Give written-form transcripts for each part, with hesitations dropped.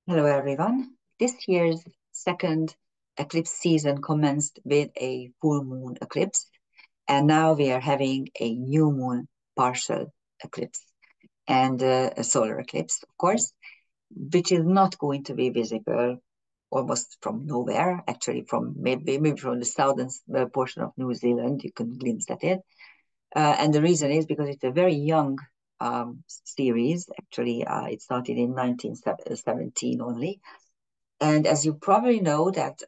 Hello, everyone. This year's second eclipse season commenced with a full moon eclipse, and now we are having a new moon partial eclipse and a solar eclipse, of course, which is not going to be visible almost from nowhere. Actually, from maybe from the southern portion of New Zealand, you can glimpse at it. And the reason is because it's a very young series. Actually, it started in 1917 only. And as you probably know, that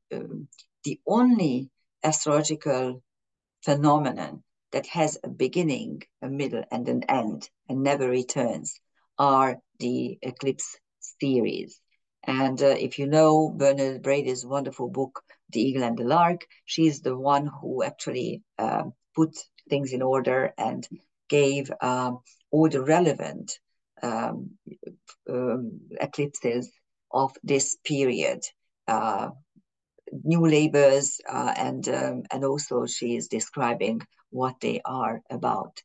the only astrological phenomenon that has a beginning, a middle, and an end, and never returns, are the eclipse series. And if you know Bernard Brady's wonderful book, The Eagle and the Lark, she's the one who actually put things in order and gave all the relevant um, eclipses of this period, uh, new labels, and also she is describing what they are about.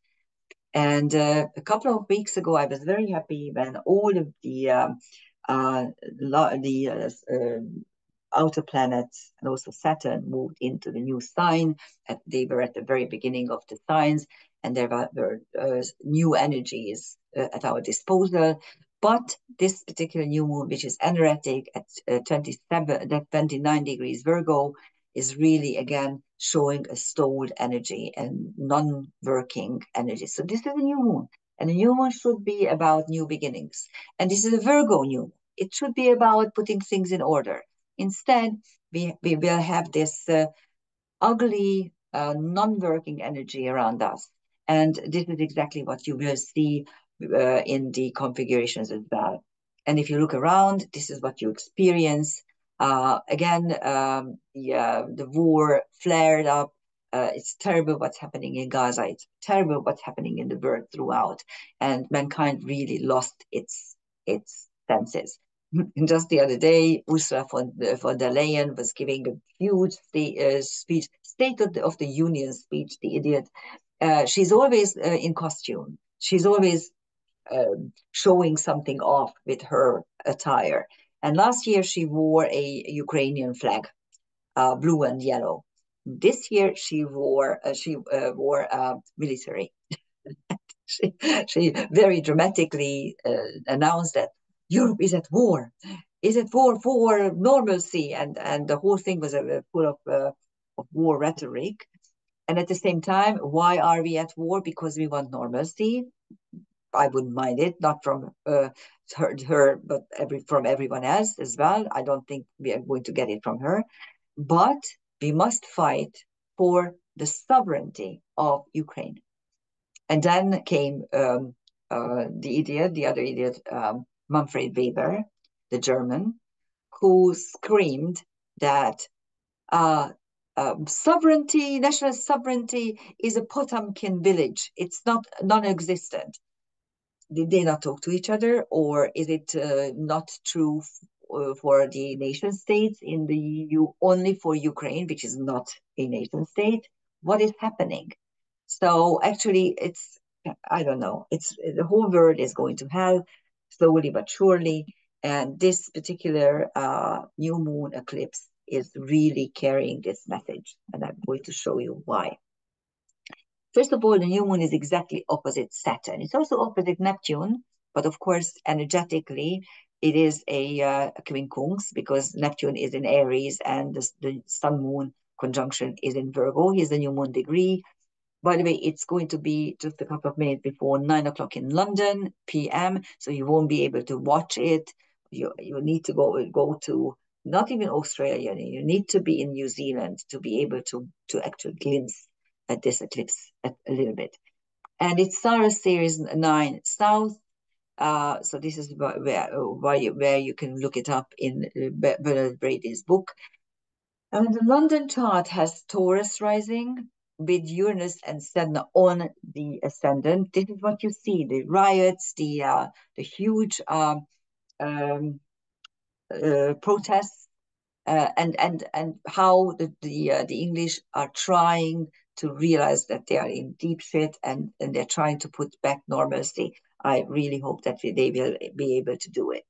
And a couple of weeks ago, I was very happy when all of the outer planets and also Saturn moved into the new sign. They were at the very beginning of the signs, and there were new energies at our disposal. But this particular new moon, which is anaretic at 29 degrees Virgo, is really again showing a stalled energy and non-working energy. So this is a new moon, and a new moon should be about new beginnings. And this is a Virgo new moon. It should be about putting things in order. Instead, we will have this ugly, non-working energy around us. And this is exactly what you will see in the configurations as well. And if you look around, this is what you experience. Again, the war flared up. It's terrible what's happening in Gaza. It's terrible what's happening in the world throughout. And mankind really lost its senses. Just the other day, Ursula von der Leyen was giving a huge speech, State of the Union speech, the idiot. She's always in costume. She's always showing something off with her attire. And last year she wore a Ukrainian flag, blue and yellow. This year she wore military. she, she very dramatically announced that Europe is at war. Is at war for normalcy, and the whole thing was full of war rhetoric. And at the same time, why are we at war? Because we want normalcy. I wouldn't mind it, not from her, but from everyone else as well. I don't think we are going to get it from her. But we must fight for the sovereignty of Ukraine. And then came the other idiot, Manfred Weber, the German, who screamed that sovereignty, national sovereignty, is a Potemkin village. It's not non-existent. Did they not talk to each other, or is it not true for the nation states in the EU, only for Ukraine, which is not a nation state? What is happening? So actually, I don't know. It's the whole world is going to hell slowly but surely, and this particular new moon eclipse is really carrying this message, and I'm going to show you why. First of all, the new moon is exactly opposite Saturn. It's also opposite Neptune, but of course, energetically, it is a quincunx because Neptune is in Aries and the Sun Moon conjunction is in Virgo. Here's the new moon degree. By the way, it's going to be just a couple of minutes before 9 o'clock in London p.m., so you won't be able to watch it. You need to go to not even Australia. You need to be in New Zealand to be able to actually glimpse at this eclipse a little bit. And it's Saros Series 9 South. So this is where you can look it up in Bernard Brady's book. And the London chart has Taurus rising with Uranus and Saturn on the ascendant. This is what you see: the riots, the huge protests, and how the English are trying to realize that they are in deep shit, and they're trying to put back normalcy. I really hope that they will be able to do it.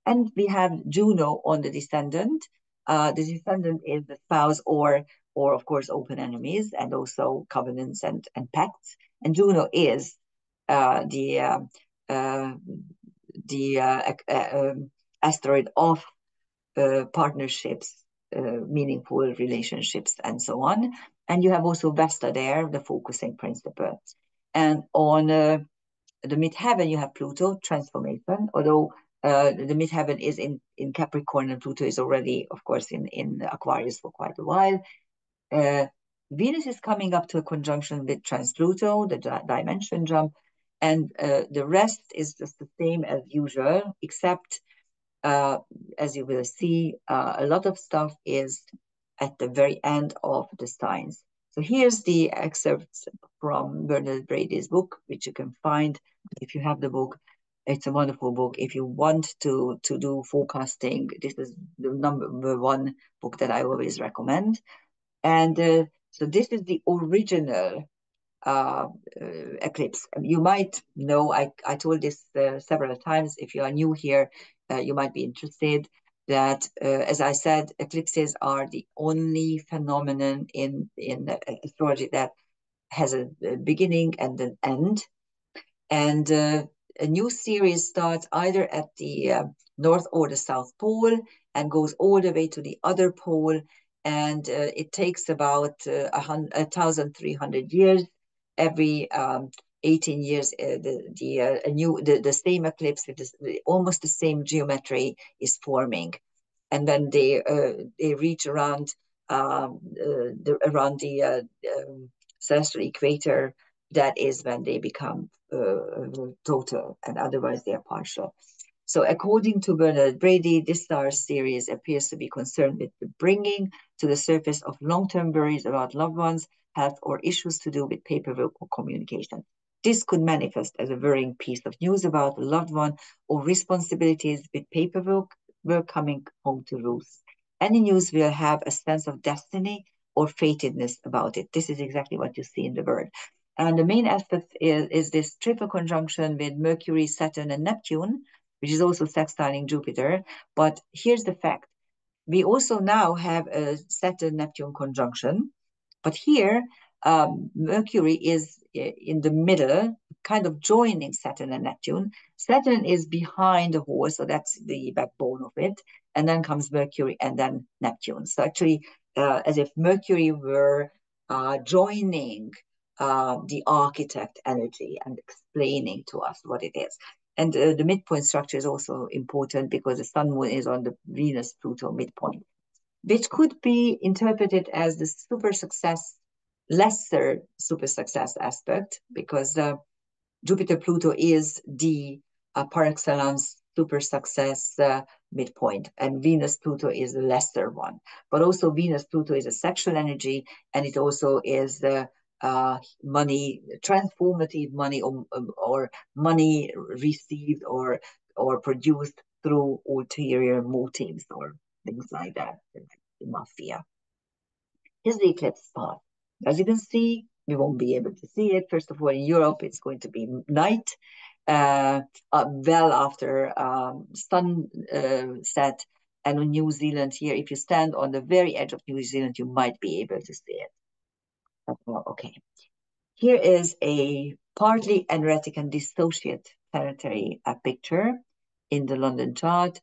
And we have Juno on the descendant. The descendant is the spouse or of course open enemies, and also covenants and pacts. And Juno is uh, the uh, uh, the asteroid of partnerships, meaningful relationships, and so on. And you have also Vesta there, the focusing principle. And on the midheaven, you have Pluto, transformation, although the midheaven is in Capricorn, and Pluto is already, of course, in Aquarius for quite a while. Uh, Venus is coming up to a conjunction with trans-Pluto, the dimension jump, and the rest is just the same as usual, except uh, as you will see, a lot of stuff is at the very end of the signs. So here's the excerpts from Bernard Brady's book, which you can find if you have the book. It's a wonderful book. If you want to do forecasting, this is the number one book that I always recommend. And so this is the original uh, eclipse. You might know, I told this several times. If you are new here, you might be interested that, as I said, eclipses are the only phenomenon in astrology that has a beginning and an end. And a new series starts either at the North or the South Pole and goes all the way to the other pole. And it takes about 1,300 years. Every 18 years, the same eclipse with almost the same geometry is forming. And when they reach around around the celestial equator, that is when they become total, and otherwise they are partial. So according to Bernard Brady, this star series appears to be concerned with the bringing to the surface of long-term worries about loved ones, health, or issues to do with paperwork or communication. This could manifest as a worrying piece of news about a loved one or responsibilities with paperwork coming home to roost. Any news will have a sense of destiny or fatedness about it. This is exactly what you see in the word. And the main aspect is this triple conjunction with Mercury, Saturn, and Neptune, which is also sextiling Jupiter. But here's the fact. We also now have a Saturn-Neptune conjunction, but here Mercury is in the middle, kind of joining Saturn and Neptune. Saturn is behind the horse, so that's the backbone of it. And then comes Mercury and then Neptune. So actually, as if Mercury were joining the architect energy and explaining to us what it is. And the midpoint structure is also important because the Sun Moon is on the Venus-Pluto midpoint, which could be interpreted as the super success, lesser super success aspect, because Jupiter-Pluto is the par excellence super success midpoint, and Venus-Pluto is the lesser one. But also Venus-Pluto is a sexual energy, and it also is the money, transformative money, or money received or produced through ulterior motives or things like that, like the mafia. Here's the eclipse path. As you can see, we won't be able to see it. First of all, in Europe, it's going to be night, well after sunset. And on New Zealand here, if you stand on the very edge of New Zealand, you might be able to see it. Okay. Here is a partly anaretic and dissociate planetary picture in the London chart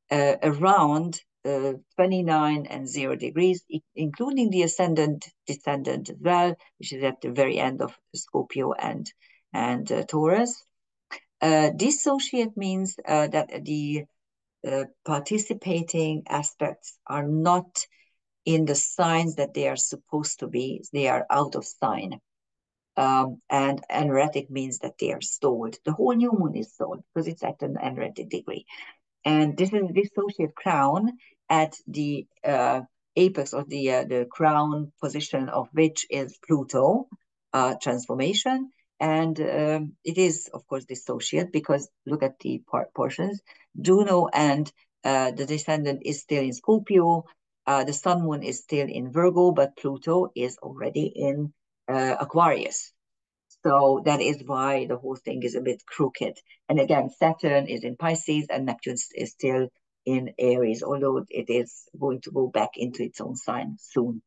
around 29 and 0 degrees, including the ascendant descendant as well, which is at the very end of Scorpio and Taurus. Dissociate means that the participating aspects are not in the signs that they are supposed to be. They are out of sign. And anaretic means that they are stalled. The whole new moon is stalled because it's at an anaretic degree. And this is the dissociate crown at the apex of the crown position of which is Pluto transformation. And it is, of course, dissociate because look at the portions. Juno and the descendant is still in Scorpio. The Sun Moon is still in Virgo, but Pluto is already in Aquarius. So that is why the whole thing is a bit crooked. And again, Saturn is in Pisces and Neptune is still in Aries, although it is going to go back into its own sign soon.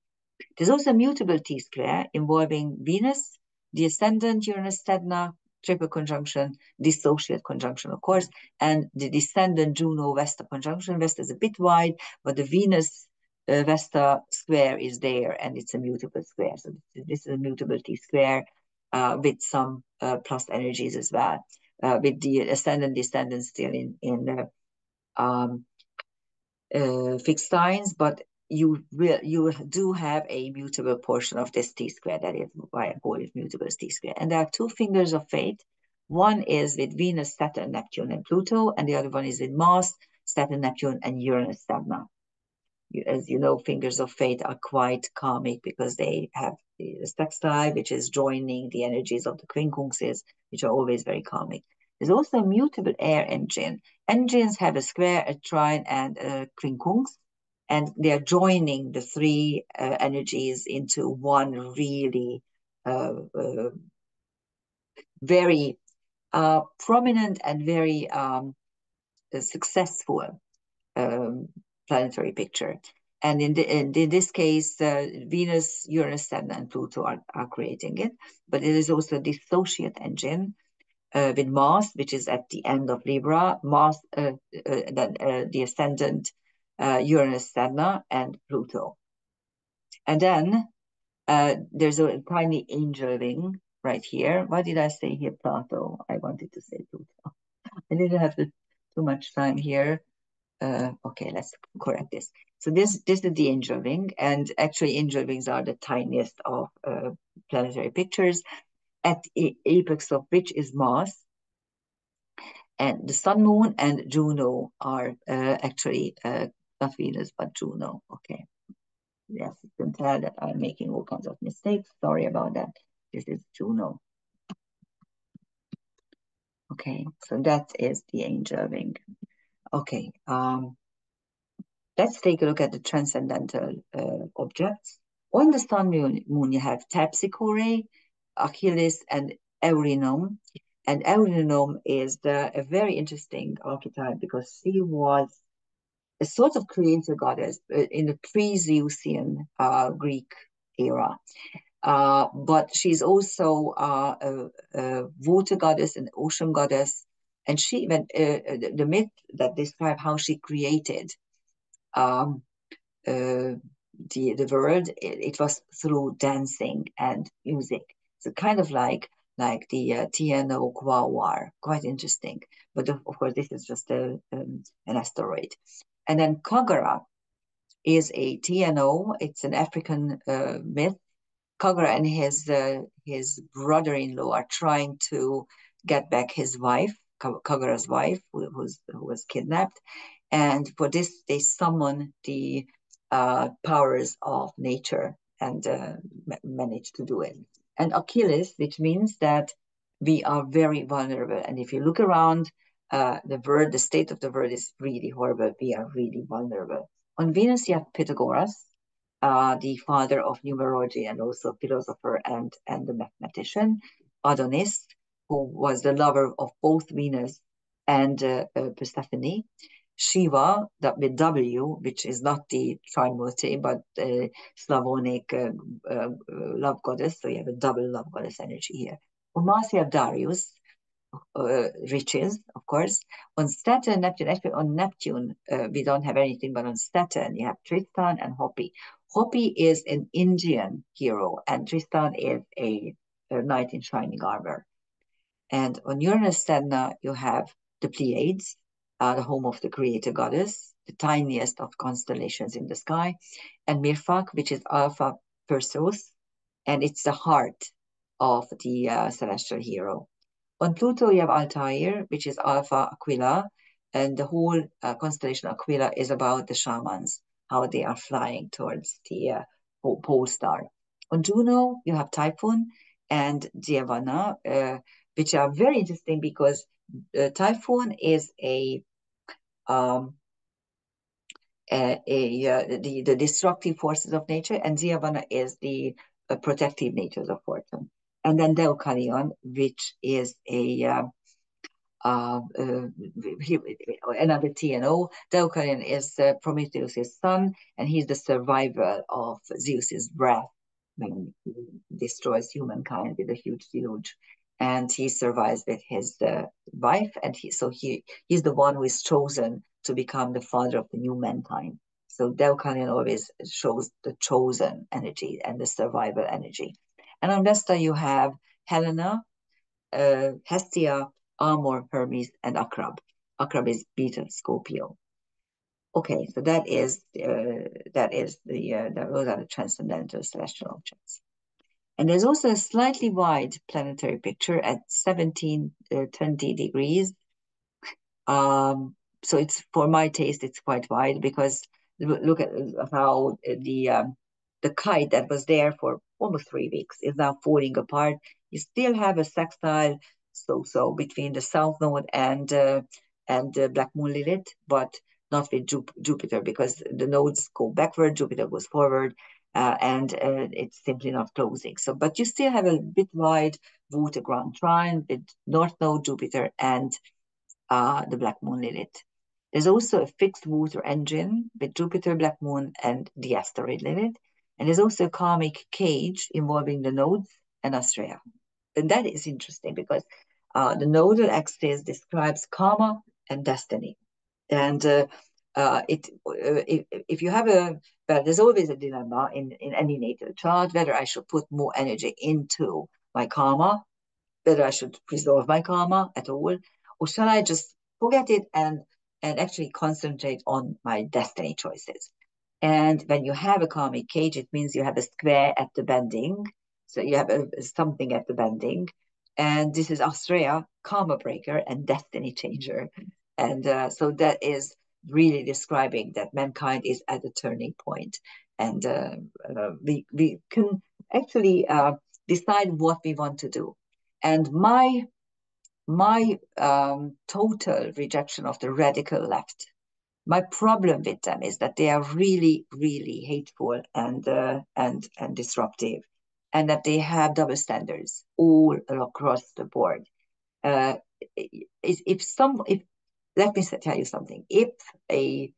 There's also a mutable T-square involving Venus, the ascendant Uranus Sedna, triple conjunction, dissociate conjunction, of course, and the descendant Juno Vesta conjunction. Vesta is a bit wide, but the Venus Vesta square is there, and it's a mutable square. So this is a mutable T-square with some plus energies as well, with the ascendant descendant still in fixed signs, but you do have a mutable portion of this T-square. That is why I call it mutable T-square. And there are two fingers of fate. One is with Venus, Saturn, Neptune, and Pluto, and the other one is with Mars, Saturn, Neptune, and Uranus, Sedna. As you know, fingers of fate are quite karmic because they have the sextile, which is joining the energies of the quincunxes, which are always very karmic. There's also a mutable air engine. Engines have a square, a trine, and a quincunx, and they are joining the three energies into one really very prominent and very successful planetary picture. And in this case, Venus, Uranus, Saturn, and Pluto are creating it. But it is also a dissociate engine with Mars, which is at the end of Libra, Mars, then the ascendant Uranus, Saturn, and Pluto. And then there's a tiny angel wing right here. Why did I say here Plato? I wanted to say Pluto. I didn't have too much time here. Okay, let's correct this. So this is the angel wing, and actually angel wings are the tiniest of planetary pictures, at the apex of which is Mars, and the Sun, Moon, and Juno are actually not Venus but Juno. Okay, yes, you can tell that I'm making all kinds of mistakes. Sorry about that. This is Juno. Okay, so that is the angel wing. Okay, let's take a look at the transcendental objects. On the Sun, Moon, you have Terpsichore, Achilles, and Eurynome. And Eurynome is a very interesting archetype because she was a sort of creator goddess in the pre-Zeusian Greek era. But she's also a water goddess, an ocean goddess. And she even, the myth that describes how she created the world, it was through dancing and music. So kind of like the TNO Quawar, quite interesting. But of course, this is just an asteroid. And then Kagara is a TNO. It's an African myth. Kagara and his brother-in-law are trying to get back his wife, Kagara's wife, who was kidnapped. And for this, they summon the powers of nature and manage to do it. And Achilles, which means that we are very vulnerable. And if you look around, the state of the world is really horrible. We are really vulnerable. On Venus, you have Pythagoras, the father of numerology and also philosopher and the mathematician. Adonis, who was the lover of both Venus and Persephone. Shiva, with W, which is not the Trimurti, but Slavonic love goddess. So you have a double love goddess energy here. On Mars, you have Darius, riches, of course. On Saturn, Neptune, actually on Neptune, we don't have anything, but on Saturn, you have Tristan and Hopi. Hopi is an Indian hero, and Tristan is a knight in shining armor. And on Uranus, Sedna, you have the Pleiades, the home of the creator goddess, the tiniest of constellations in the sky, and Mirfak, which is Alpha Perseus, and it's the heart of the celestial hero. On Pluto, you have Altair, which is Alpha Aquila, and the whole constellation Aquila is about the shamans, how they are flying towards the pole star. On Juno, you have Typhoon and Dhyavana, which are very interesting because Typhoon is the destructive forces of nature, and Dhyavana is the protective natures of fortune. And then Deucalion, which is another TNO. Deucalion is Prometheus' son, and he's the survivor of Zeus's wrath when he destroys humankind with a huge deluge. And he survives with his wife, and he's the one who is chosen to become the father of the new mankind. So Deucalion always shows the chosen energy and the survival energy. And on Vesta you have Helena, Hestia, Amor, Hermes, and Akrab. Akrab is Beta Scorpio. Okay, so those are the transcendental celestial objects. And there's also a slightly wide planetary picture at 1720 degrees. So it's, for my taste, it's quite wide, because look at how the kite that was there for almost 3 weeks is now falling apart. You still have a sextile so between the South Node and Black Moon Lilith, but not with Jupiter, because the nodes go backward, Jupiter goes forward, and it's simply not closing. So, but you still have a bit wide water ground trine with North Node, Jupiter, and the Black Moon Lilith. There's also a fixed water engine with Jupiter, Black Moon, and the asteroid Lilith. And there's also a karmic cage involving the nodes and Astrea. And that is interesting, because the nodal axis describes karma and destiny. And if you have there's always a dilemma in any natal chart, whether I should put more energy into my karma, whether I should resolve my karma at all, or shall I just forget it and actually concentrate on my destiny choices? And when you have a karmic cage, it means you have a square at the bending. So you have something at the bending. And this is Astrea, karma breaker and destiny changer. And so that is really describing that mankind is at a turning point. And we can actually decide what we want to do. And my total rejection of the radical left, my problem with them is that they are really, really hateful and disruptive, and that they have double standards all across the board. Let me tell you something. If a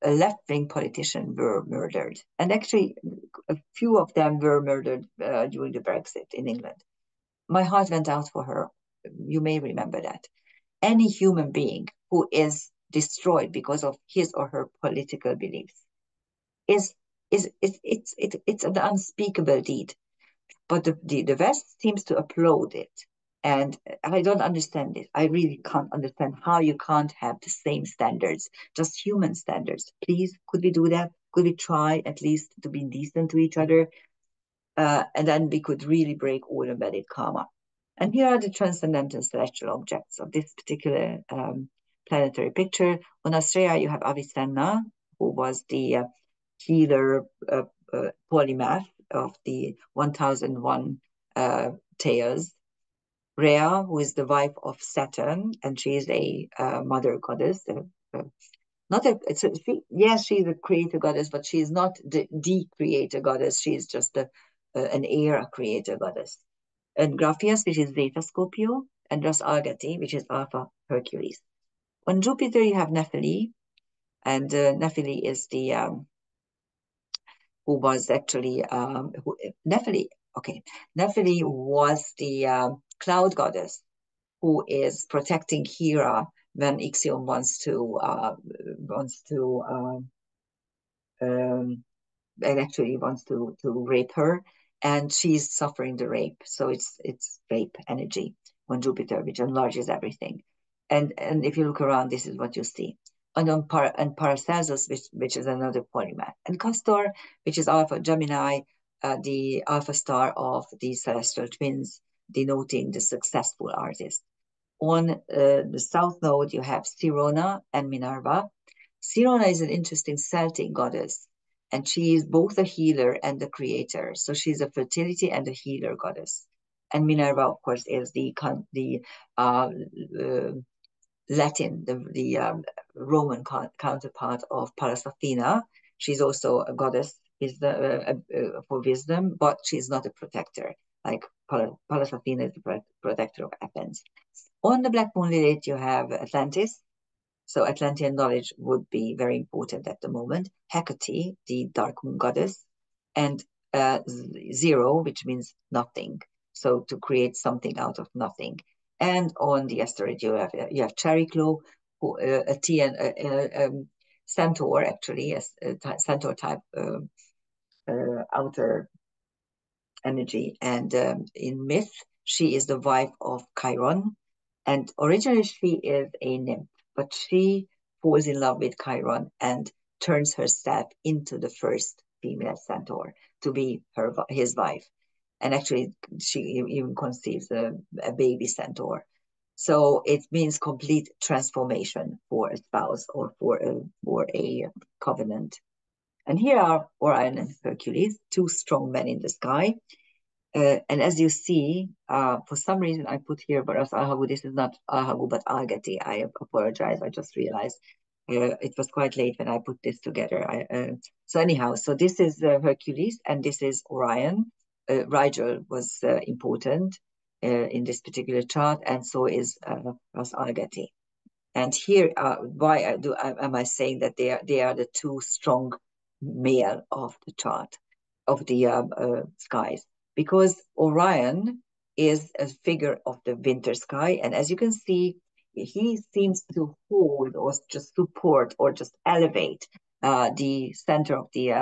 left-wing politician were murdered, and actually a few of them were murdered during the Brexit in England, my heart went out for her. You may remember that. Any human being who is destroyed because of his or her political beliefs it's an unspeakable deed. But the West seems to applaud it. And I don't understand it. I really can't understand how you can't have the same standards, just human standards. Please, could we do that? Could we try at least to be decent to each other? And then we could really break all embedded karma. And here are the transcendental celestial objects of this particular planetary picture. On Astrea, you have Avicenna, who was the healer polymath of the 1001 tales. Rhea, who is the wife of Saturn, and she is a mother goddess. Yes, she's a creator goddess, but she is not the creator goddess. She is just an era creator goddess. And Graphias, which is Zeta Scorpio, and Ras Agati, which is Alpha Hercules. On Jupiter, you have Nephili, and Nephili is the who was actually Nephili. Okay, Nephili was the cloud goddess who is protecting Hera when Ixion wants to and actually wants to rape her, and she's suffering the rape. So it's rape energy on Jupiter, which enlarges everything. And if you look around, this is what you see. And on Paracelsus, which is another polymath, and Castor, which is Alpha Gemini, the alpha star of the celestial twins, denoting the successful artist. On the south node, you have Sirona and Minerva. Sirona is an interesting Celtic goddess, and she is both a healer and a creator. So she's a fertility and a healer goddess. And Minerva, of course, is the Latin, the Roman counterpart of Pallas Athena. She's also a goddess for wisdom, but she's not a protector like Pallas Athena is the protector of Athens. On the Black Moon Lilith, you have Atlantis. So Atlantean knowledge would be very important at the moment. Hecate, the dark moon goddess, and zero, which means nothing. So to create something out of nothing. And on the asteroid, you have Chariklo, who a Tian, centaur, actually, a centaur type outer energy. And in myth, she is the wife of Chiron. And originally she is a nymph, but she falls in love with Chiron and turns herself into the first female centaur to be his wife. And actually, she even conceives a baby centaur. So it means complete transformation for a spouse or for a covenant. And here are Orion and Hercules, two strong men in the sky. And as you see, for some reason I put here Baras Ahagu. This is not Ahagu, but Agati. I apologize. I just realized it was quite late when I put this together. So anyhow, so this is Hercules and this is Orion. Rigel was important in this particular chart, and so is Ras Agati. And here, why am I saying that they are the two strong male of the chart of the skies? Because Orion is a figure of the winter sky, and as you can see, he seems to hold or just support or just elevate the center of the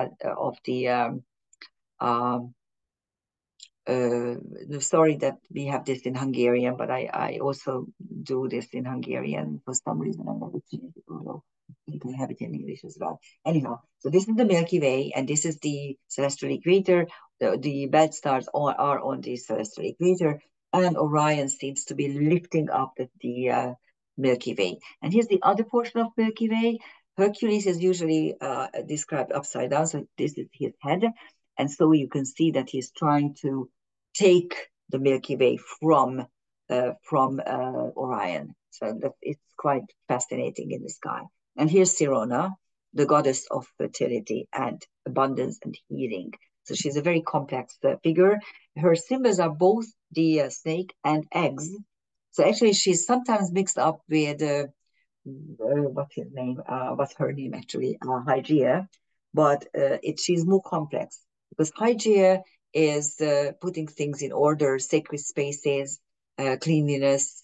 sorry that we have this in Hungarian, but I also do this in Hungarian for some reason. I never changed it, although I think I have it in English as well. Anyhow, so this is the Milky Way, and this is the celestial equator. The belt stars are on the celestial equator, and Orion seems to be lifting up the Milky Way. And here's the other portion of Milky Way. Hercules is usually described upside down, so this is his head. And so you can see that he's trying to take the Milky Way from Orion. So that it's quite fascinating in the sky. And here's Sirona, the goddess of fertility and abundance and healing. So she's a very complex figure. Her symbols are both the snake and eggs. So actually, she's sometimes mixed up with what's his name? What's her name actually? Hygeia. But she's more complex because Hygeia is putting things in order, sacred spaces, cleanliness,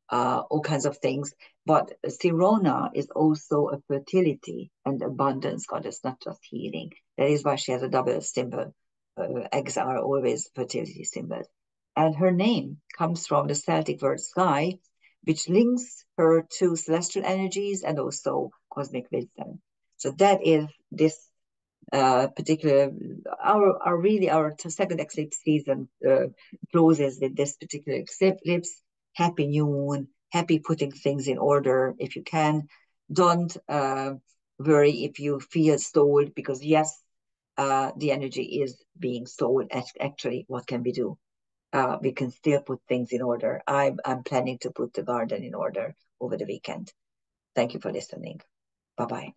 all kinds of things. But Sirona is also a fertility and abundance goddess, not just healing. That is why she has a double symbol. Eggs are always fertility symbols. And her name comes from the Celtic word sky, which links her to celestial energies and also cosmic wisdom. So that is this particular our second eclipse season closes with this particular eclipse. Happy new moon, happy putting things in order if you can. Don't worry if you feel stalled, because yes, the energy is being stalled. Actually, what can we do? We can still put things in order. I'm planning to put the garden in order over the weekend. Thank you for listening. Bye-bye.